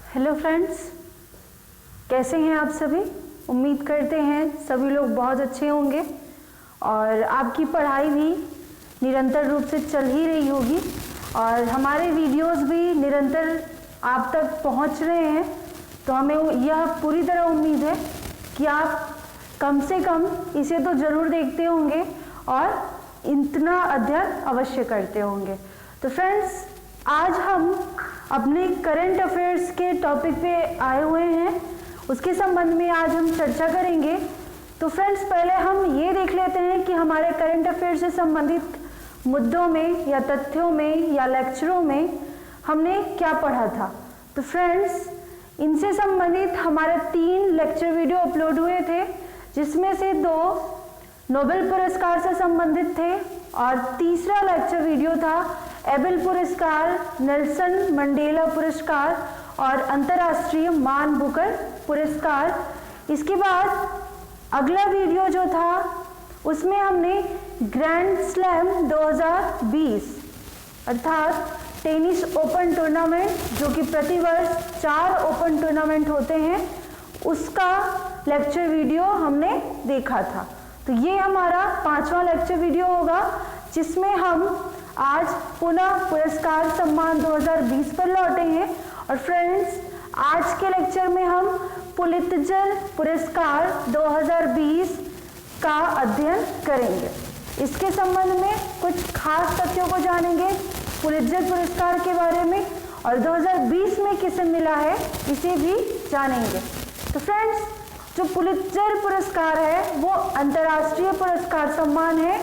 Hello friends, कैसे हैं आप सभी। उम्मीद करते हैं सभी लोग बहुत अच्छे होंगे और आपकी पढ़ाई भी निरंतर रूप से चल ही रही होगी और हमारे वीडियोस भी निरंतर आप तक पहुंच रहे हैं। तो हमें यह पूरी तरह उम्मीद है कि आप कम से कम इसे तो ज़रूर देखते होंगे और इतना अध्ययन अवश्य करते होंगे। तो फ्रेंड्स, आज हम अपने करंट अफेयर्स के टॉपिक पे आए हुए हैं, उसके संबंध में आज हम चर्चा करेंगे। तो फ्रेंड्स, पहले हम ये देख लेते हैं कि हमारे करंट अफेयर्स से संबंधित मुद्दों में या तथ्यों में या लेक्चरों में हमने क्या पढ़ा था। तो फ्रेंड्स, इनसे संबंधित हमारे 3 लेक्चर वीडियो अपलोड हुए थे, जिसमें से 2 नोबेल पुरस्कार से संबंधित थे और तीसरा लेक्चर वीडियो था एबेल पुरस्कार, नेल्सन मंडेला पुरस्कार और अंतर्राष्ट्रीय मान बुकर पुरस्कार। इसके बाद अगला वीडियो जो था उसमें हमने ग्रैंड स्लैम 2020 अर्थात टेनिस ओपन टूर्नामेंट, जो कि प्रतिवर्ष 4 ओपन टूर्नामेंट होते हैं, उसका लेक्चर वीडियो हमने देखा था। तो ये हमारा 5वां लेक्चर वीडियो होगा, जिसमें हम आज पुनः पुरस्कार सम्मान 2020 पर लौटे हैं। और फ्रेंड्स, आज के लेक्चर में हम पुलित्जर पुरस्कार 2020 का अध्ययन करेंगे। इसके संबंध में कुछ खास तथ्यों को जानेंगे पुलित्जर पुरस्कार के बारे में और 2020 में किसे मिला है इसे भी जानेंगे। तो फ्रेंड्स, जो पुलित्जर पुरस्कार है वो अंतर्राष्ट्रीय पुरस्कार सम्मान है,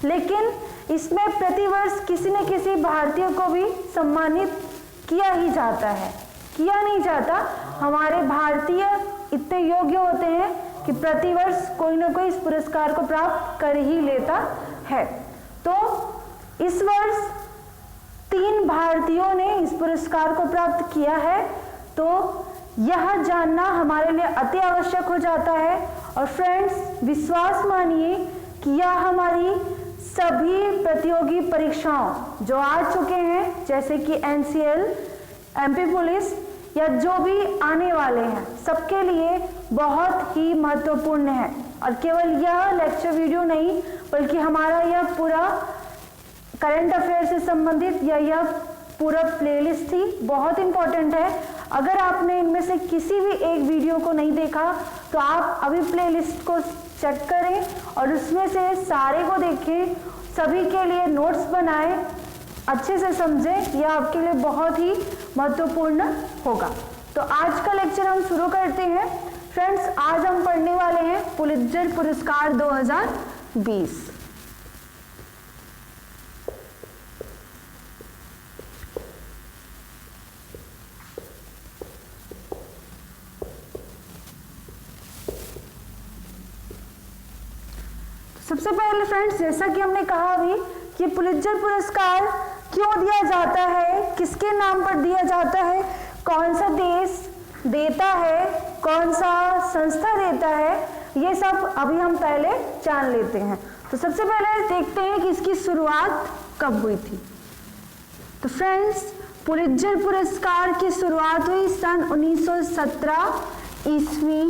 लेकिन इसमें प्रतिवर्ष किसी न किसी भारतीय को भी सम्मानित किया ही जाता है। किया नहीं जाता, हमारे भारतीय इतने योग्य होते हैं कि प्रतिवर्ष कोई ना कोई इस पुरस्कार को प्राप्त कर ही लेता है। तो इस वर्ष 3 भारतीयों ने इस पुरस्कार को प्राप्त किया है, तो यह जानना हमारे लिए अति आवश्यक हो जाता है। और फ्रेंड्स, विश्वास मानिए कि यह हमारी सभी प्रतियोगी परीक्षाओं जो आ चुके हैं, जैसे कि NCL, MP पुलिस या जो भी आने वाले हैं, सबके लिए बहुत ही महत्वपूर्ण है। और केवल यह लेक्चर वीडियो नहीं, बल्कि हमारा यह पूरा करंट अफेयर से संबंधित यह पूरा प्लेलिस्ट थी, बहुत इंपॉर्टेंट है। अगर आपने इनमें से किसी भी एक वीडियो को नहीं देखा तो आप अभी प्लेलिस्ट को चेक करें और उसमें से सारे को देखें, सभी के लिए नोट्स बनाएं, अच्छे से समझें, यह आपके लिए बहुत ही महत्वपूर्ण होगा। तो आज का लेक्चर हम शुरू करते हैं। फ्रेंड्स, आज हम पढ़ने वाले हैं पुलित्जर पुरस्कार 2020। सबसे पहले फ्रेंड्स, जैसा कि हमने कहा अभी कि पुलित्जर पुरस्कार क्यों दिया जाता है, किसके नाम पर दिया जाता है, कौन सा देश देता है, कौन सा संस्था देता है, ये सब अभी हम पहले जान लेते हैं। तो सबसे पहले देखते हैं कि इसकी शुरुआत कब हुई थी। तो फ्रेंड्स, पुलित्जर पुरस्कार की शुरुआत हुई सन 1917 ईस्वी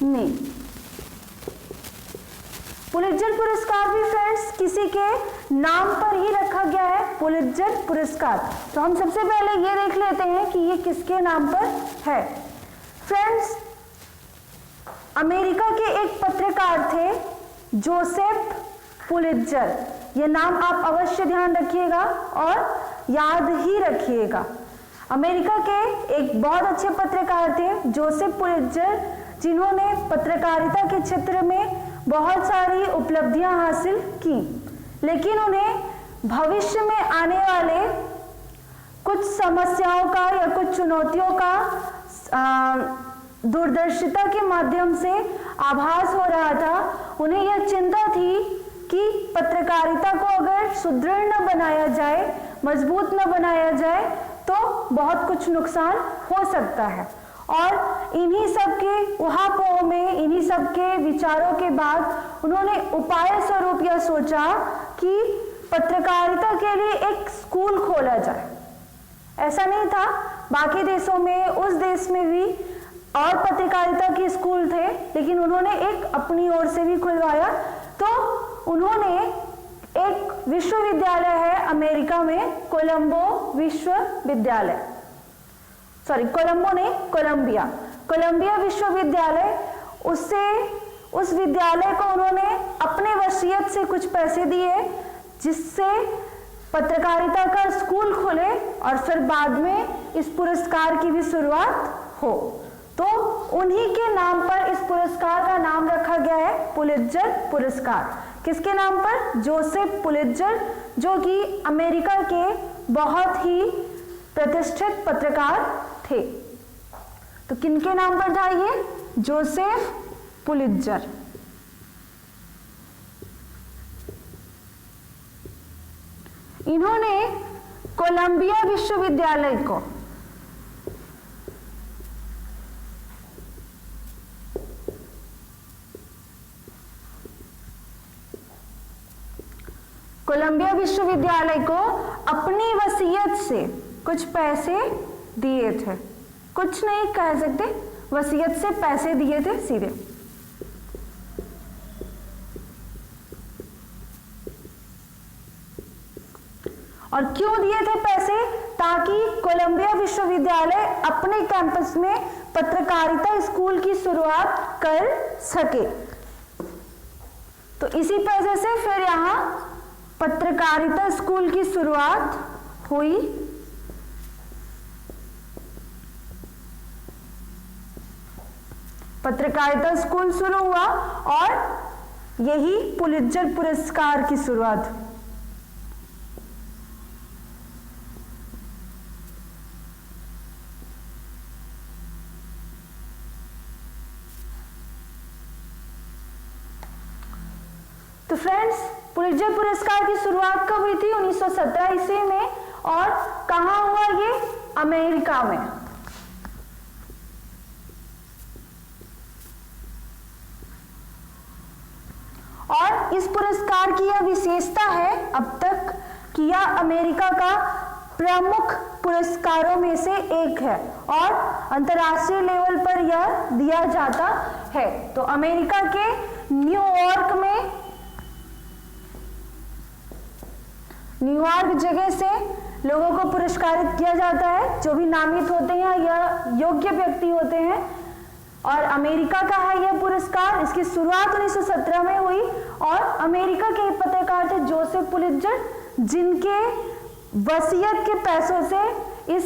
में। पुलित्जर पुरस्कार भी फ्रेंड्स किसी के नाम पर ही रखा गया है, पुलित्जर पुरस्कार। तो हम सबसे पहले ये देख लेते हैं कि ये किसके नाम पर है। फ्रेंड्स, अमेरिका के एक पत्रकार थे जोसेफ पुलित्जर। ये नाम आप अवश्य ध्यान रखिएगा और याद ही रखिएगा। अमेरिका के एक बहुत अच्छे पत्रकार थे जोसेफ पुलित्जर, जिन्होंने पत्रकारिता के क्षेत्र में बहुत सारी उपलब्धियां हासिल की, लेकिन उन्हें भविष्य में आने वाले कुछ समस्याओं का या कुछ चुनौतियों का दूरदर्शिता के माध्यम से आभास हो रहा था। उन्हें यह चिंता थी कि पत्रकारिता को अगर सुदृढ़ न बनाया जाए, मजबूत न बनाया जाए, तो बहुत कुछ नुकसान हो सकता है। और इन्हीं सब के उहापोह में, इन्हीं सब के विचारों के बाद उन्होंने उपाय स्वरूप यह सोचा कि पत्रकारिता के लिए एक स्कूल खोला जाए। ऐसा नहीं था, बाकी देशों में, उस देश में भी और पत्रकारिता के स्कूल थे, लेकिन उन्होंने एक अपनी ओर से भी खुलवाया। तो उन्होंने एक विश्वविद्यालय है अमेरिका में, कोलंबो विश्वविद्यालय, सॉरी कोलंबो नहीं, कोलंबिया विश्वविद्यालय, उस विद्यालय को उन्होंने अपने वसीयत से कुछ पैसे दिए, जिससे पत्रकारिता का स्कूल खुले और फिर बाद में इस पुरस्कार की भी शुरुआत हो। तो उन्हीं के नाम पर इस पुरस्कार का नाम रखा गया है पुलित्जर पुरस्कार। किसके नाम पर? जोसेफ पुलित्जर, जो कि अमेरिका के बहुत ही प्रतिष्ठित पत्रकार थे। तो किनके नाम पर था ये? Joseph Pulitzer. इन्होंने कोलंबिया विश्वविद्यालय को अपनी वसीयत से कुछ पैसे दिए थे, कुछ नहीं कह सकते, वसीयत से पैसे दिए थे सीधे। और क्यों दिए थे पैसे? ताकि कोलंबिया विश्वविद्यालय अपने कैंपस में पत्रकारिता स्कूल की शुरुआत कर सके। तो इसी पैसे से फिर यहां पत्रकारिता स्कूल की शुरुआत हुई। पत्रकारिता स्कूल शुरू हुआ और यही पुलित्जर पुरस्कार की शुरुआत। तो फ्रेंड्स, पुलित्जर पुरस्कार की शुरुआत कब हुई थी? 1917 ईस्वी में। और कहां हुआ ये? अमेरिका में। और इस पुरस्कार की यह विशेषता है अब तक कि यह अमेरिका का प्रमुख पुरस्कारों में से एक है और अंतर्राष्ट्रीय लेवल पर यह दिया जाता है। तो अमेरिका के न्यूयॉर्क जगह से लोगों को पुरस्कारित किया जाता है, जो भी नामित होते हैं या योग्य व्यक्ति होते हैं। और अमेरिका का है यह पुरस्कार। इसकी शुरुआत 1917 में हुई और अमेरिका के पत्रकार थे जोसेफ पुलित्जर, जिनके वसीयत के पैसों से इस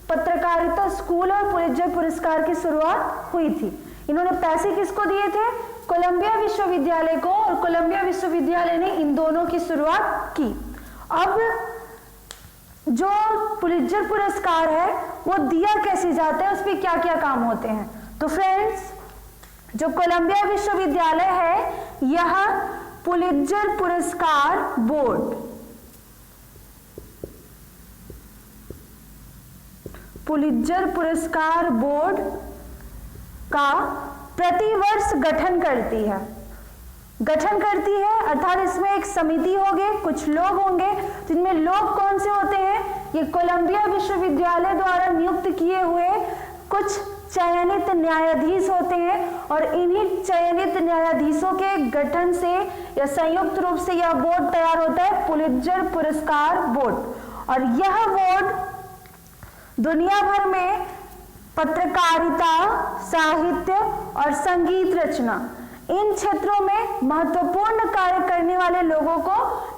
पत्रकारिता स्कूल और पुलित्जर पुरस्कार की शुरुआत हुई थी। इन्होंने पैसे किसको दिए थे? कोलंबिया विश्वविद्यालय को, और कोलंबिया विश्वविद्यालय ने इन दोनों की शुरुआत की। अब जो पुलित्जर पुरस्कार है वो दिया कैसे जाता है, उस पर क्या क्या काम होते हैं? तो फ्रेंड्स, जो कोलंबिया विश्वविद्यालय है, यह पुलित्जर पुरस्कार बोर्ड का प्रतिवर्ष गठन करती है। अर्थात इसमें एक समिति होगी, कुछ लोग होंगे, जिनमें लोग कौन से होते हैं? ये कोलंबिया विश्वविद्यालय द्वारा नियुक्त किए हुए कुछ चयनित न्यायाधीश होते हैं। और इन्हीं चयनित न्यायाधीशों के गठन से या संयुक्त रूप से यह बोर्ड तैयार होता है, पुलित्जर पुरस्कार बोर्ड। और यह बोर्ड दुनिया भर में पत्रकारिता, साहित्य और संगीत रचना, इन क्षेत्रों में महत्वपूर्ण कार्य करने वाले लोगों को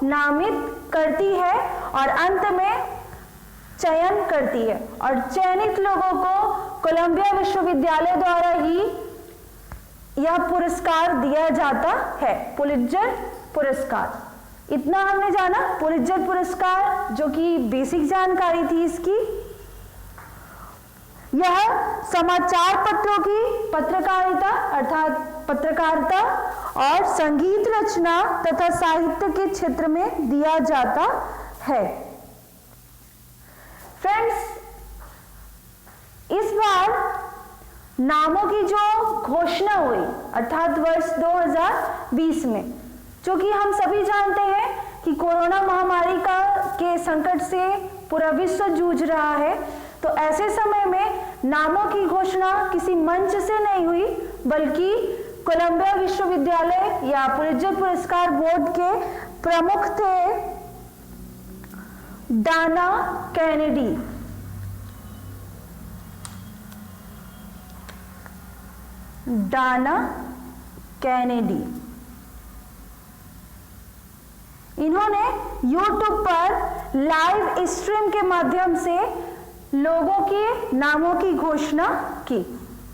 नामित करती है और अंत में चयन करती है। और चयनित लोगों को कोलंबिया विश्वविद्यालय द्वारा ही यह पुरस्कार दिया जाता है, पुलित्जर पुरस्कार। इतना हमने जाना पुलित्जर पुरस्कार, जो कि बेसिक जानकारी थी इसकी। यह समाचार पत्रों की पत्रकारिता अर्थात पत्रकारिता और संगीत रचना तथा साहित्य के क्षेत्र में दिया जाता है। फ्रेंड्स, इस बार नामों की जो घोषणा हुई अर्थात वर्ष 2020 में, जो कि हम सभी जानते हैं कि कोरोना महामारी के संकट से पूरा विश्व जूझ रहा है, तो ऐसे समय में नामों की घोषणा किसी मंच से नहीं हुई, बल्कि कोलंबिया विश्वविद्यालय या पुलित्जर पुरस्कार बोर्ड के प्रमुख थे डाना कैनेडी। डाना कैनेडी इन्होंने YouTube पर लाइव स्ट्रीम के माध्यम से लोगों के नामों की घोषणा की।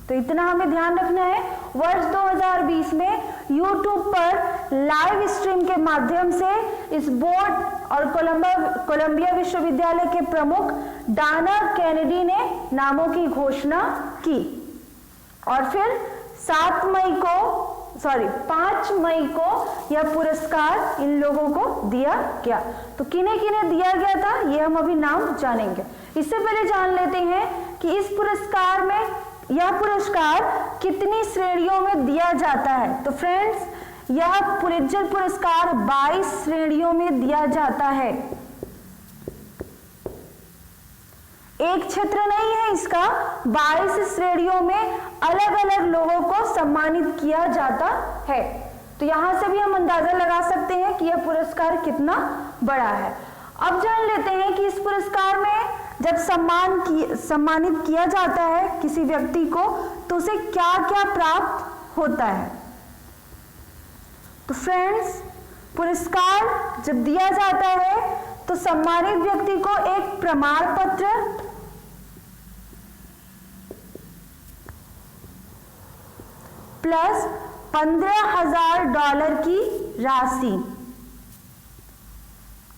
तो इतना हमें ध्यान रखना है, वर्ष 2020 में YouTube पर लाइव स्ट्रीम के माध्यम से इस बोर्ड और कोलंबिया विश्वविद्यालय के प्रमुख डाना कैनेडी ने नामों की घोषणा की। और फिर 5 मई को यह पुरस्कार इन लोगों को दिया गया। तो किन्हें किन्हें दिया गया था, ये हम अभी नाम जानेंगे। इससे पहले जान लेते हैं कि इस पुरस्कार में, यह पुरस्कार कितनी श्रेणियों में दिया जाता है। तो फ्रेंड्स, यह पुलित्जर पुरस्कार 22 श्रेणियों में दिया जाता है। एक क्षेत्र नहीं है इसका, 22 श्रेणियों में अलग अलग लोगों को सम्मानित किया जाता है। तो यहां से भी हम अंदाजा लगा सकते हैं कि यह पुरस्कार कितना बड़ा है। अब जान लेते हैं कि इस पुरस्कार में जब सम्मानित किया जाता है किसी व्यक्ति को, तो उसे क्या क्या प्राप्त होता है। तो फ्रेंड्स, पुरस्कार जब दिया जाता है तो सम्मानित व्यक्ति को एक प्रमाण पत्र प्लस $15,000 की राशि,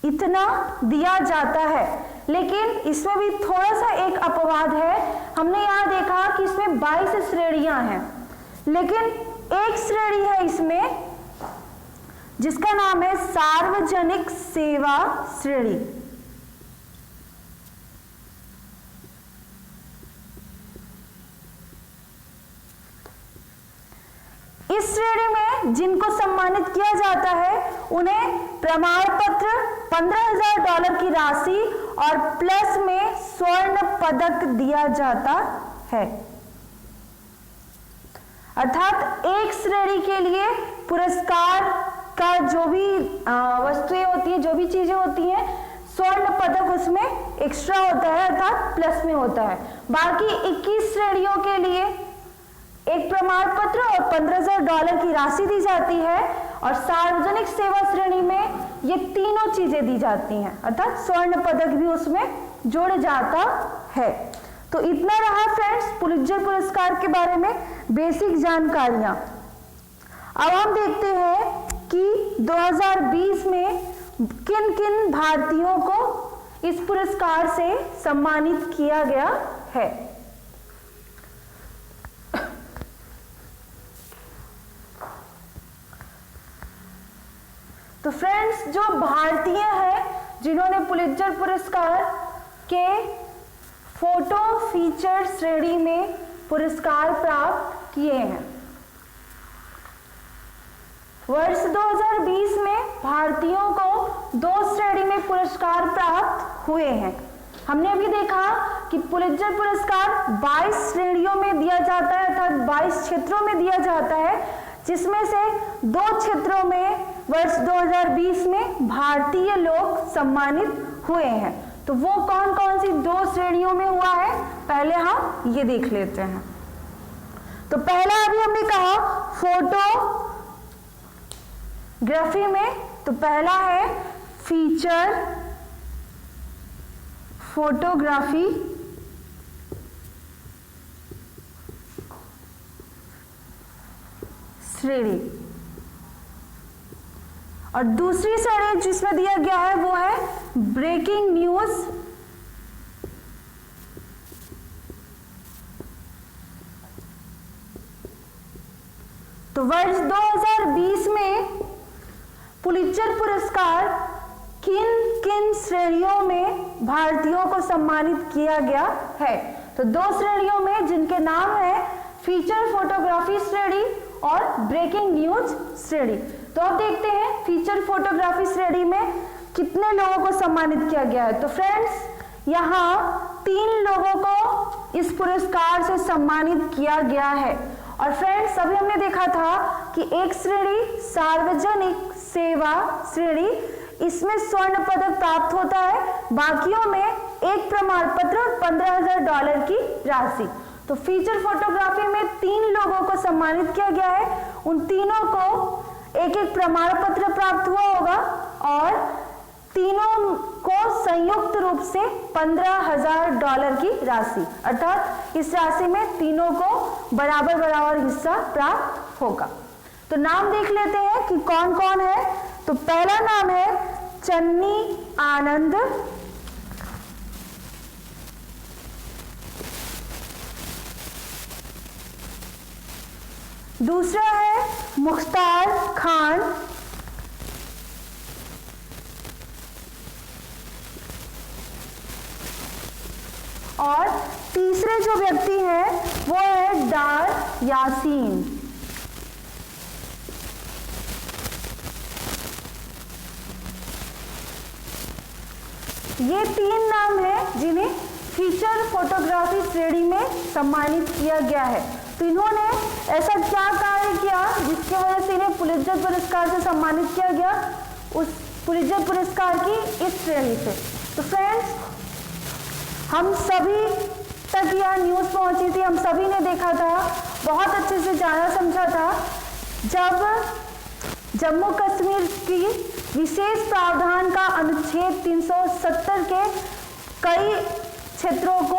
इतना दिया जाता है। लेकिन इसमें भी थोड़ा सा एक अपवाद है। हमने यहां देखा कि इसमें 22 श्रेणियां हैं, लेकिन एक श्रेणी है इसमें जिसका नाम है सार्वजनिक सेवा श्रेणी। इस श्रेणी में जिनको सम्मानित किया जाता है उन्हें प्रमाण पत्र, $15,000 की राशि और प्लस में स्वर्ण पदक दिया जाता है। अर्थात एक श्रेणी के लिए पुरस्कार का जो भी वस्तुएं होती है, जो भी चीजें होती हैं, स्वर्ण पदक उसमें एक्स्ट्रा होता है, अर्थात प्लस में होता है। बाकी 21 श्रेणियों के लिए एक प्रमाण पत्र और $15,000 की राशि दी जाती है, और सार्वजनिक सेवा श्रेणी में ये तीनों चीजें दी जाती हैं, अर्थात स्वर्ण पदक भी उसमें जोड़ जाता है। तो इतना रहा फ्रेंड्स पुलित्जर पुरस्कार के बारे में बेसिक जानकारियां। अब हम देखते हैं कि 2020 में किन किन भारतीयों को इस पुरस्कार से सम्मानित किया गया है। तो फ्रेंड्स, जो भारतीय हैं जिन्होंने पुलित्जर पुरस्कार के फोटो फीचर श्रेणी में पुरस्कार प्राप्त किए हैं, वर्ष 2020 में भारतीयों को 2 श्रेणी में पुरस्कार प्राप्त हुए हैं। हमने अभी देखा कि पुलित्जर पुरस्कार 22 श्रेणियों में दिया जाता है, अर्थात 22 क्षेत्रों में दिया जाता है, जिसमें से 2 क्षेत्रों में वर्ष 2020 में भारतीय लोग सम्मानित हुए हैं। तो वो कौन कौन सी 2 श्रेणियों में हुआ है, पहले हम ये देख लेते हैं। तो पहला अभी हमने कहा फोटोग्राफी में, तो पहला है फीचर फोटोग्राफी श्रेणी, और दूसरी श्रेणी जिसमें दिया गया है वो है ब्रेकिंग न्यूज तो वर्ष 2020 में पुलित्जर पुरस्कार किन किन श्रेणियों में भारतीयों को सम्मानित किया गया है। तो 2 श्रेणियों में जिनके नाम है फीचर फोटोग्राफी श्रेणी और ब्रेकिंग न्यूज श्रेणी। तो अब देखते हैं फीचर फोटोग्राफी श्रेणी में कितने लोगों को सम्मानित किया गया है। तो फ्रेंड्स यहाँ 3 लोगों को इस पुरस्कार से सम्मानित किया गया है। और फ्रेंड्स अभी हमने देखा था कि एक श्रेणी सार्वजनिक सेवा श्रेणी, इसमें स्वर्ण पदक प्राप्त होता है, बाकियों में एक प्रमाण पत्र और $15,000 की राशि। तो फीचर फोटोग्राफी में 3 लोगों को सम्मानित किया गया है, उन तीनों को एक एक प्रमाण पत्र प्राप्त हुआ होगा और तीनों को संयुक्त रूप से $15,000 की राशि, अर्थात इस राशि में तीनों को बराबर बराबर हिस्सा प्राप्त होगा। तो नाम देख लेते हैं कि कौन कौन है। तो पहला नाम है चन्नी आनंद, दूसरा है मुख्तार खान, और तीसरे जो व्यक्ति हैं वो है डार यासीन। ये 3 नाम हैं जिन्हें फीचर फोटोग्राफी श्रेणी में सम्मानित किया गया है। तो इन्होंने ऐसा क्या कार्य किया जिसकी वजह से इन्हें पुलित्जर पुरस्कार से सम्मानित किया गया, उस पुलित्जर पुरस्कार की इस श्रेणी से। तो फ्रेंड्स हम सभी तक यह न्यूज़ पहुंची थी, हम सभी ने देखा था, बहुत अच्छे से जाना समझा था, जब जम्मू कश्मीर की विशेष प्रावधान का अनुच्छेद 370 के कई क्षेत्रों को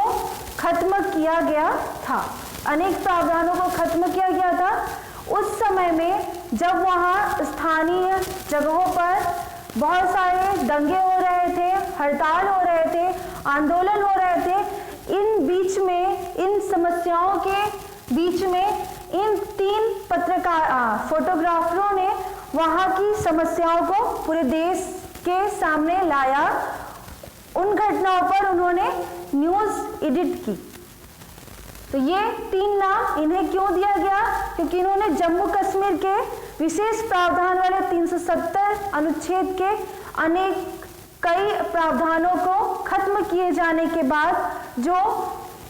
खत्म किया गया था, अनेक प्रावधानों को खत्म किया गया था। उस समय में जब वहाँ स्थानीय जगहों पर बहुत सारे दंगे हो रहे थे, हड़ताल हो रहे थे, आंदोलन हो रहे थे, इन बीच में, इन समस्याओं के बीच में इन 3 पत्रकार फोटोग्राफरों ने वहाँ की समस्याओं को पूरे देश के सामने लाया। उन घटनाओं पर उन्होंने न्यूज़ एडिट की। तो ये 3 नाम इन्हें क्यों दिया गया? क्योंकि इन्होंने जम्मू कश्मीर के विशेष प्रावधान वाले 370 अनुच्छेद के अनेक कई प्रावधानों को खत्म किए जाने के बाद जो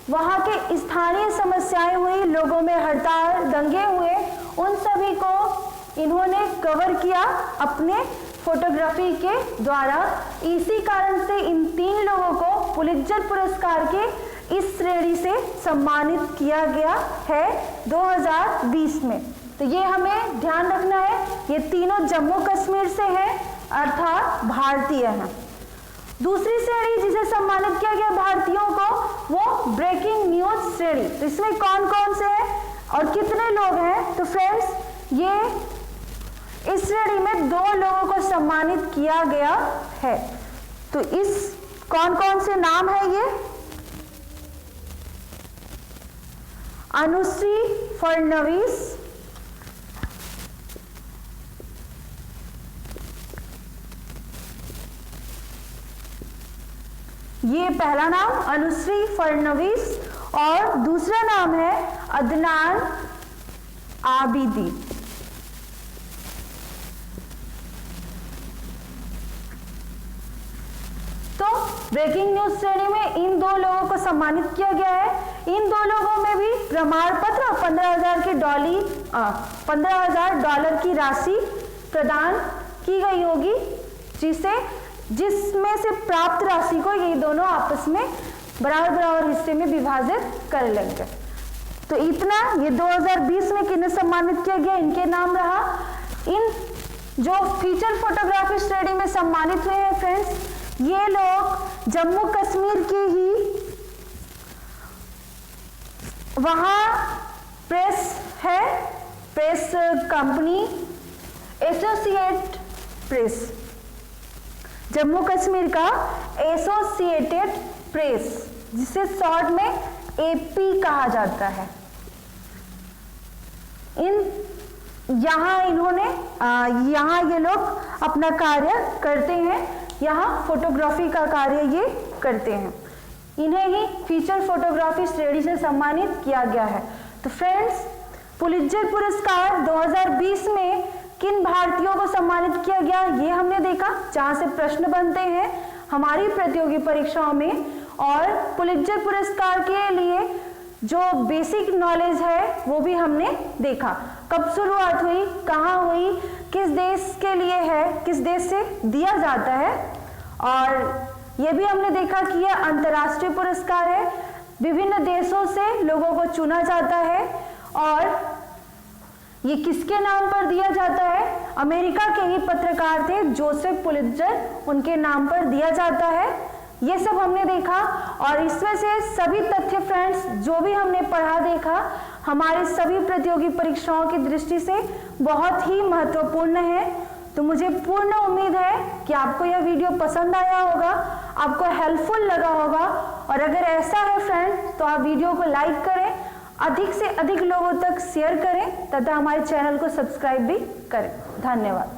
वहाँ के स्थानीय समस्याएं हुई, लोगों में हड़ताल दंगे हुए, उन सभी को इन्होंने कवर किया अपने फोटोग्राफी के द्वारा। इसी कारण से इन 3 लोगों को पुलित्जर पुरस्कार के इस श्रेणी से सम्मानित किया गया है 2020 में। तो ये हमें ध्यान रखना है, ये तीनों जम्मू कश्मीर से हैं, अर्थात भारतीय हैं। दूसरी श्रेणी जिसे सम्मानित किया गया भारतीयों को, वो ब्रेकिंग न्यूज श्रेणी। तो इसमें कौन कौन से हैं और कितने लोग हैं? तो फ्रेंड्स ये इस श्रेणी में 2 लोगों को सम्मानित किया गया है। तो इस कौन कौन से नाम है ये? अनुश्री फडणवीस, ये पहला नाम अनुश्री फडणवीस, और दूसरा नाम है अदनान आबिदी। तो ब्रेकिंग न्यूज श्रेणी में इन 2 लोगों को सम्मानित किया गया है। इन 2 लोगों में भी प्रमाण पत्र और $15,000 की राशि प्रदान की गई होगी, जिसमें से प्राप्त राशि को ये दोनों आपस में बराबर बराबर हिस्से में विभाजित कर लेंगे। तो इतना ये 2020 में किन्हें सम्मानित किया गया, इनके नाम रहा। इन जो फीचर फोटोग्राफी श्रेणी में सम्मानित हुए हैं फ्रेंड्स, ये लोग जम्मू कश्मीर की ही वहाँ प्रेस है, press company associate press, Jammu Kashmir का एसोसिएटेड प्रेस, जिसे शॉर्ट में एपी कहा जाता है। यहाँ ये लोग अपना कार्य करते हैं, यहाँ फोटोग्राफी का कार्य ये करते हैं। इन्हें ही फीचर फोटोग्राफी श्रेणी से सम्मानित किया गया है। तो फ्रेंड्स पुलित्जर पुरस्कार 2020 में किन भारतीयों को सम्मानित किया गया ये हमने देखा, जहां से प्रश्न बनते हैं हमारी प्रतियोगी परीक्षाओं में। और पुलित्जर पुरस्कार के लिए जो बेसिक नॉलेज है वो भी हमने देखा, कब शुरुआत हुई, कहाँ हुई, किस देश के लिए है, किस देश से दिया जाता है। और ये भी हमने देखा कि यह अंतर्राष्ट्रीय पुरस्कार है, विभिन्न देशों से लोगों को चुना जाता है और ये किसके नाम पर दिया जाता है, अमेरिका के ही पत्रकार थे जोसेफ पुलित्जर, उनके नाम पर दिया जाता है। ये सब हमने देखा और इसमें से सभी तथ्य फ्रेंड्स जो भी हमने पढ़ा देखा हमारे सभी प्रतियोगी परीक्षाओं की दृष्टि से बहुत ही महत्वपूर्ण है। तो मुझे पूर्ण उम्मीद है कि आपको यह वीडियो पसंद आया होगा, आपको हेल्पफुल लगा होगा। और अगर ऐसा है फ्रेंड्स तो आप वीडियो को लाइक करें, अधिक से अधिक लोगों तक शेयर करें तथा हमारे चैनल को सब्सक्राइब भी करें। धन्यवाद।